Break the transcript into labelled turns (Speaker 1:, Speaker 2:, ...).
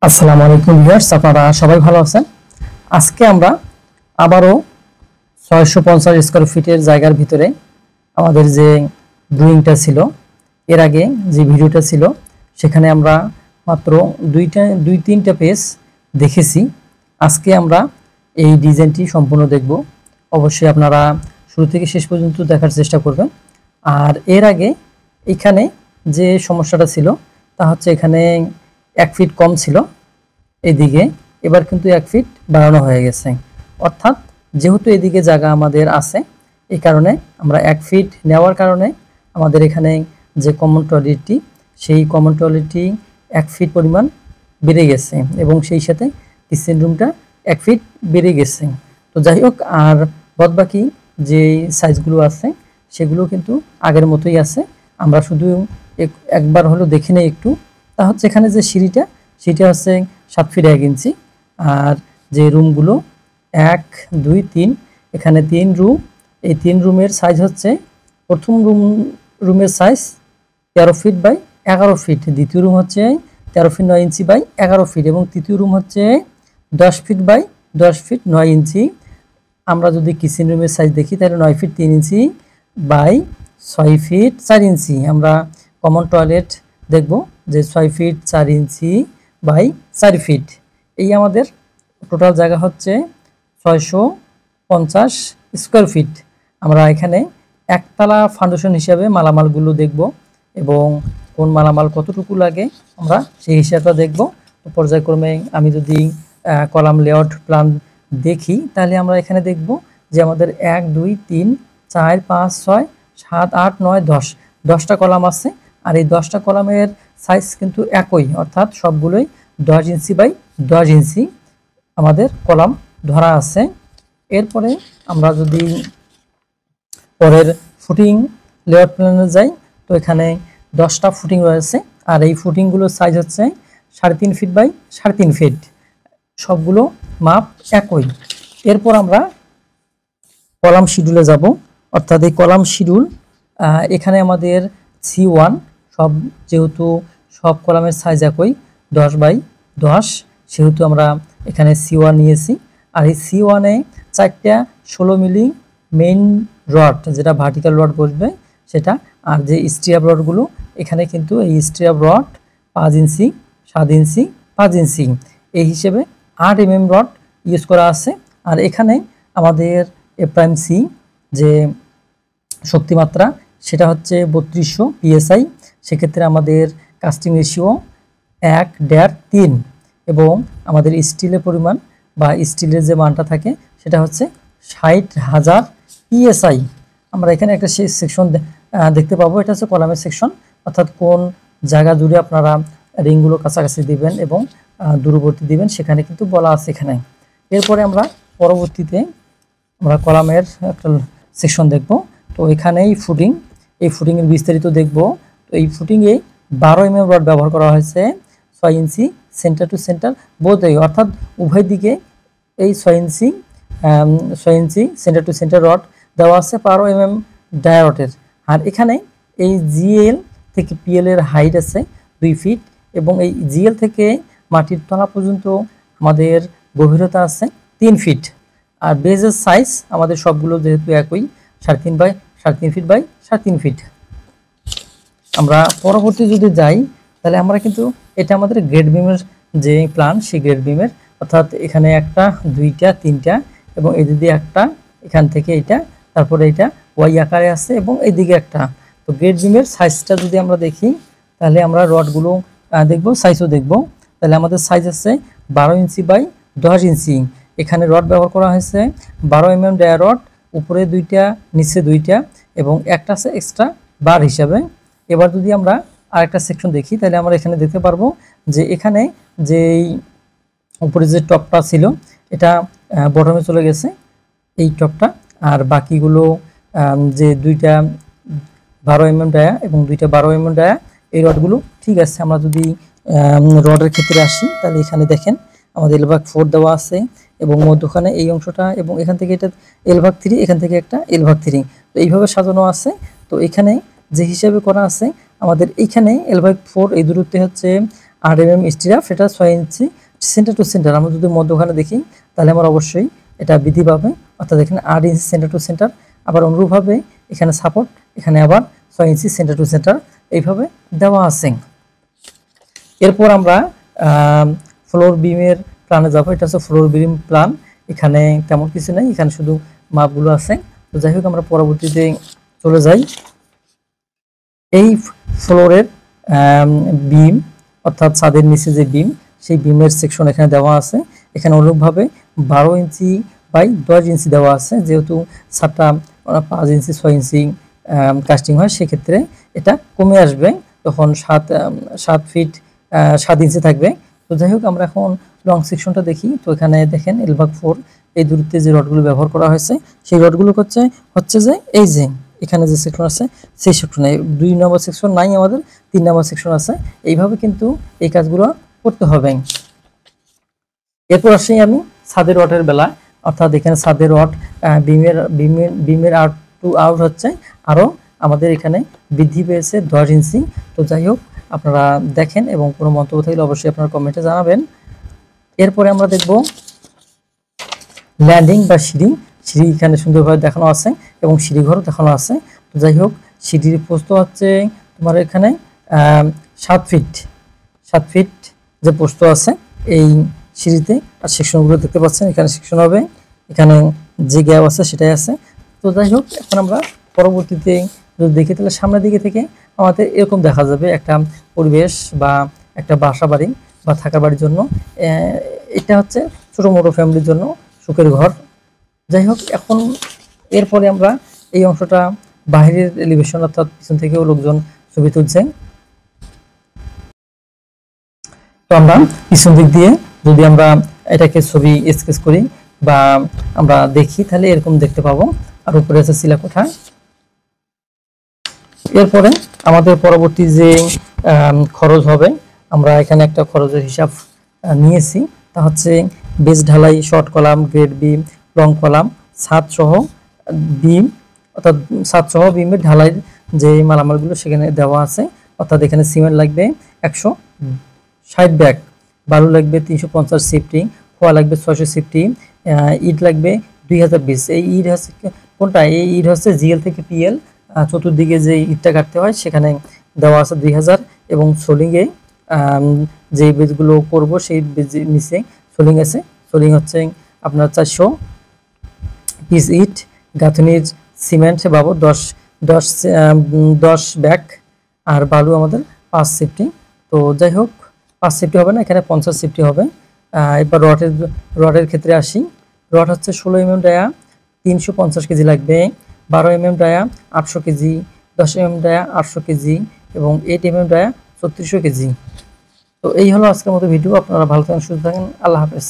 Speaker 1: আসসালামু আলাইকুম ভিউয়ার্স, আপনারা সবাই ভালো আছেন। আজকে আমরা আবারও 650 স্কয়ার ফিটের জায়গার ভিতরে আমাদের যে ড্রয়িংটা ছিল, এর আগে যে ভিডিওটা ছিল সেখানে আমরা মাত্র দুই তিনটা পেজ দেখেছি। আজকে আমরা এই ডিজাইনটি সম্পূর্ণ দেখব। অবশ্যই আপনারা শুরু থেকে শেষ পর্যন্ত দেখার চেষ্টা করবেন। আর এর আগে এখানে যে সমস্যাটা ছিল তা হচ্ছে এখানে 1 ফিট কম ছিল এদিকে, এবার কিন্তু 1 ফিট বাড়ানো হয়ে গেছে। অর্থাৎ যেহেতু এদিকে জায়গা আমাদের আছে, এই কারণে আমরা 1 ফিট নেওয়ার কারণে আমাদের এখানে যে কমন টয়লেটটি, সেই কমন টয়লেটটি 1 ফিট পরিমাণ বেড়ে গেছে এবং সেই সাথে কিচেন রুমটা 1 ফিট বেড়ে গেছে। তো যাই হোক, আর বাদবাকি যে সাইজগুলো আছে সেগুলো কিন্তু আগের মতোই আছে। আমরা শুধু একবার হলো দেখে নেই একটু। তা হচ্ছে এখানে যে সিঁড়িটা, সেটা হচ্ছে 7 ফিট 1 ইঞ্চি। আর যে রুমগুলো 1 2 3, এখানে 3 রুম। এই 3 রুমের সাইজ হচ্ছে, প্রথম রুমের সাইজ 13 ফিট বাই 11 ফিট, দ্বিতীয় রুম হচ্ছে 13 ফিট 9 ইঞ্চি বাই 11 ফিট এবং তৃতীয় রুম হচ্ছে 10 ফিট বাই 10 ফিট 9 ইঞ্চি। আমরা যদি কিচেন রুমের সাইজ দেখি তাহলে 9 ফিট 3 ইঞ্চি বাই 6 ফিট 4 ইঞ্চি। আমরা কমন টয়লেট দেখব যে 6 ফিট 4 ইঞ্চি বাই 4 ফিট। এই আমাদের টোটাল জায়গা হচ্ছে 650 স্কয়ার ফিট। আমরা এখানে একতলা ফাউন্ডেশন হিসাবে মালামালগুলো দেখব এবং কোন মালামাল কতটুকু লাগে আমরা সেই হিসাবটা দেখব। তো পর্যায়ক্রমে আমি যদি কলাম লেআউট প্ল্যান দেখি তাহলে আমরা এখানে দেখব যে আমাদের 1 2 3 4 5 6 7 8 9 10, 10টা কলাম আছে। আর এই 10টা কলামের সাইজ কিন্তু একই, অর্থাৎ সবগুলোই 10 ইঞ্চি বাই 10 ইঞ্চি আমাদের কলাম ধরা আছে। এরপরে আমরা যদি পরের ফুটিং লেআউট প্ল্যানে যাই, তো এখানে 10টা ফুটিং রয়েছে আর এই ফুটিংগুলোর সাইজ হচ্ছে 3.5 ফিট বাই 3.5 ফিট, সবগুলো মাপ একই। এরপর আমরা কলাম শিডিউলে যাব, অর্থাৎ এই কলাম শিডিউল এখানে আমাদের C1 সব, যেহেতু সব কলামের সাইজ একই 10 বাই 10, সেহেতু আমরা এখানে C1 নিয়েছি। আর এই C1-এ 4টা 16 মিলি মেইন রড, যেটা ভার্টিক্যাল রড বসবে সেটা। আর যে স্ট্রিপ রডগুলো এখানে কিন্তু এই স্ট্রিপ রড 5 ইঞ্চি 7 ইঞ্চি 5 ইঞ্চি এই হিসেবে 8 mm রড ইউজ করা আছে। আর এখানে আমাদের A'(C) যে শক্তিমাত্রা সেটা হচ্ছে 3200 PSI। সেক্ষেত্রে আমাদের কাস্টিং রেশিও 1.3 এবং আমাদের স্টিলের পরিমাণ বা স্টিলের যে মানটা থাকে সেটা হচ্ছে 60,000 PSI। আমরা এখানে একটা সেকশন দেখতে পাবো, এটা হচ্ছে কলামের সেকশন, অর্থাৎ কোন জায়গা জুড়ে আপনারা রিংগুলো কাছাকাছি দিবেন এবং দূরবর্তী দিবেন সেখানে কিন্তু বলা আছে এখানে। এরপরে আমরা পরবর্তীতে আমরা কলামের একটা সেকশন দেখব। তো এখানেই ফুটিং, এই ফুটিংয়ের বিস্তারিত দেখব। তো এই ফুটিংয়ে 12 mm রড ব্যবহার করা হয়েছে, 6 ইঞ্চি সেন্টার টু সেন্টার বোধহয়, অর্থাৎ উভয় দিকে এই 6 ইঞ্চি সেন্টার টু সেন্টার রড দেওয়া আছে 12 mm ডায়ারটের। আর এখানে এই জিএল থেকে পিএল এর হাইট আছে 2 ফিট এবং এই জিএল থেকে মাটির তলা পর্যন্ত আমাদের গভীরতা আছে 3 ফিট। আর বেজের সাইজ আমাদের সবগুলো যেহেতু একই 3.5 বাই 3.5 ফিট বাই 3.5 ফিট। আমরা পরবর্তী যদি যাই তাহলে আমরা কিন্তু এটা আমাদের গ্রেড বিমের যে প্ল্যান, সেই গ্রেড বিমের, অর্থাৎ এখানে একটা 2টা 3টা এবং এদিকে একটা, এখান থেকে এটা, তারপরে এটা ওয়াই আকারে আছে এবং এইদিকে একটা। তো গ্রেড বিমের সাইজটা যদি আমরা দেখি তাহলে আমরা রডগুলো দেখব, সাইজও দেখব। তাহলে আমাদের সাইজ আছে 12 ইঞ্চি বাই 10 ইঞ্চি। এখানে রড ব্যবহার করা হয়েছে 12 mm ডায়া রড, উপরে 2টা নিচে 2টা এবং একটা আছে এক্সট্রা বার হিসাবে। এবার যদি আমরা আরেকটা সেকশন দেখি তাহলে আমরা এখানে দেখতে পারবো যে এখানে যেই উপরে যে টপটা ছিল এটা বটমে চলে গেছে, এই টপটা। আর বাকিগুলো যে 2টা 12 mm ডায়া এবং 2টা 12 mm ডায়া, এই রডগুলো ঠিক আছে। আমরা যদি রডের ক্ষেত্রে আসি তাহলে এখানে দেখেন আমাদের L/4 দেওয়া আছে এবং মধ্যখানে এই অংশটা এবং এখান থেকে এটা L/3, এখান থেকে একটা L/3, তো এইভাবে সাজানো আছে। তো এখানে যে হিসাবে করা আছে আমাদের এইখানে L/4 এই দূরত্বে হচ্ছে 8 mm স্টিরাপ, সেটা 6 ইঞ্চি সেন্টার টু সেন্টার। আমরা যদি মধ্যখানে দেখি তাহলে আমার অবশ্যই এটা বৃদ্ধি পাবে, অর্থাৎ এখানে 8 ইঞ্চি সেন্টার টু সেন্টার। আবার অনুরূপভাবে এখানে সাপোর্ট, এখানে আবার 6 ইঞ্চি সেন্টার টু সেন্টার এইভাবে দেওয়া আছে। এরপর আমরা ফ্লোর বিমের প্ল্যানে যাব। এটা হচ্ছে ফ্লোর বিম প্ল্যান। এখানে তেমন কিছু নেই, এখানে শুধু মাপগুলো আছে। তো যাই হোক আমরা পরবর্তীতে চলে যাই। এই ফ্লোরের বিম অর্থাৎ ছাদের নিচে যে বিম, সেই বিমের সেকশন এখানে দেওয়া আছে। এখানে অনুরূপভাবে 12 ইঞ্চি বাই 10 ইঞ্চি দেওয়া আছে। যেহেতু ছাদটা 5 ইঞ্চি 6 ইঞ্চি কাস্টিং হয়, সেক্ষেত্রে এটা কমে আসবে, তখন 7 ফিট 7 ইঞ্চি থাকবে। তো যাই হোক আমরা এখন লং সেকশনটা দেখি। তো এখানে দেখেন L/4 এই দূরত্বে যে রডগুলো ব্যবহার করা হয়েছে, সেই রডগুলো হচ্ছে যে এই যে এখানে যে সেকশন আছে সেই সেকশনে 2 নম্বর সেকশন নাই, আমাদের 3 নম্বর সেকশন আছে। এইভাবে কিন্তু এই কাজগুলো করতে হবে। এরপর আসি আমি ছাদের রডের বেলা, অর্থাৎ এখানে ছাদের রড বিমের আউট টু আউট হচ্ছে আরও আমাদের এখানে বৃদ্ধি পেয়েছে 10 ইঞ্চি। তো যাই হোক আপনারা দেখেন এবং কোনো মন্তব্য থাকলে অবশ্যই আপনারা কমেন্টে জানাবেন। এরপরে আমরা দেখব ল্যান্ডিং বা সিঁড়ি। সিঁড়ি এখানে সুন্দরভাবে দেখানো আছে এবং সিঁড়িঘরও দেখানো আছে। তো যাই হোক সিঁড়ির প্রস্থ হচ্ছে তোমার এখানে 7 ফিট যে প্রস্থ আছে এই সিঁড়িতে। আর সেকশনগুলো দেখতে পাচ্ছেন, এখানে সেকশন হবে, এখানে যে গ্যাপ আছে সেটাই আছে। তো যাই হোক এখন আমরা পরবর্তীতে যদি দেখি তাহলে সামনের দিকে থেকে আমাদের এরকম দেখা যাবে একটা পরিবেশ বা একটা বাসা বাড়ি বা থাকার বাড়ির জন্য। এটা হচ্ছে ছোটো মোটো ফ্যামিলির জন্য সুখের ঘর। যাই হোক এখন এরপরে আমরা এই অংশটা বাইরের এলিভেশন, অর্থাৎ পিছন থেকেও লোকজন ছবি তুলছে। তো আমরা পিছন দিক দিয়ে যদি আমরা এটাকে ছবি স্কেচ করি বা আমরা দেখি তাহলে এরকম দেখতে পাবো। আর উপরে আছে চিলাকোঠা। এরপরে আমাদের পরবর্তী যে খরচ হবে, আমরা এখানে একটা খরচের হিসাব নিয়েছি। তা হচ্ছে বেস ঢালাই, short column, grade beam, long column, ছাদ সহ বিম, অর্থাৎ ছাদ সহ বিমের ঢালাইয়ের যে মালামালগুলো সেখানে দেওয়া আছে। অর্থাৎ এখানে সিমেন্ট লাগবে 160 ব্যাগ, বালু লাগবে 350 সিফটি, খোয়া লাগবে 600 সিফটি, ইট লাগবে 2020। এই ইট হচ্ছে কোনটা? এই ইট হচ্ছে জিএল থেকে পিএল, চতুর্দিকে যে ইটটা কাটতে হয় সেখানে দেওয়া আছে 2000। এবং সোলিংয়ে যে বেজগুলো করব সেই বেজ নিচে সোলিং আছে, সোলিং হচ্ছে আপনার 400 পিস ইট। গাঁথনির সিমেন্ট বাবদ 10 ব্যাগ, আর বালু আমাদের 5 সিফটি। তো যাই হোক 5 সিফটি হবে না, এখানে 50 সিফটি হবে। এবার রডের ক্ষেত্রে আসি। রড হচ্ছে 16 mm ডায়া 350 কেজি লাগবে, 12 mm dia 800 KG, 10 mm dia 800 KG এবং 8 mm ডায়া 3600 কেজি। তো এই হলো আজকের মতো ভিডিও। আপনারা ভালো থাকেন, সুস্থ থাকেন, আল্লাহ হাফেজ।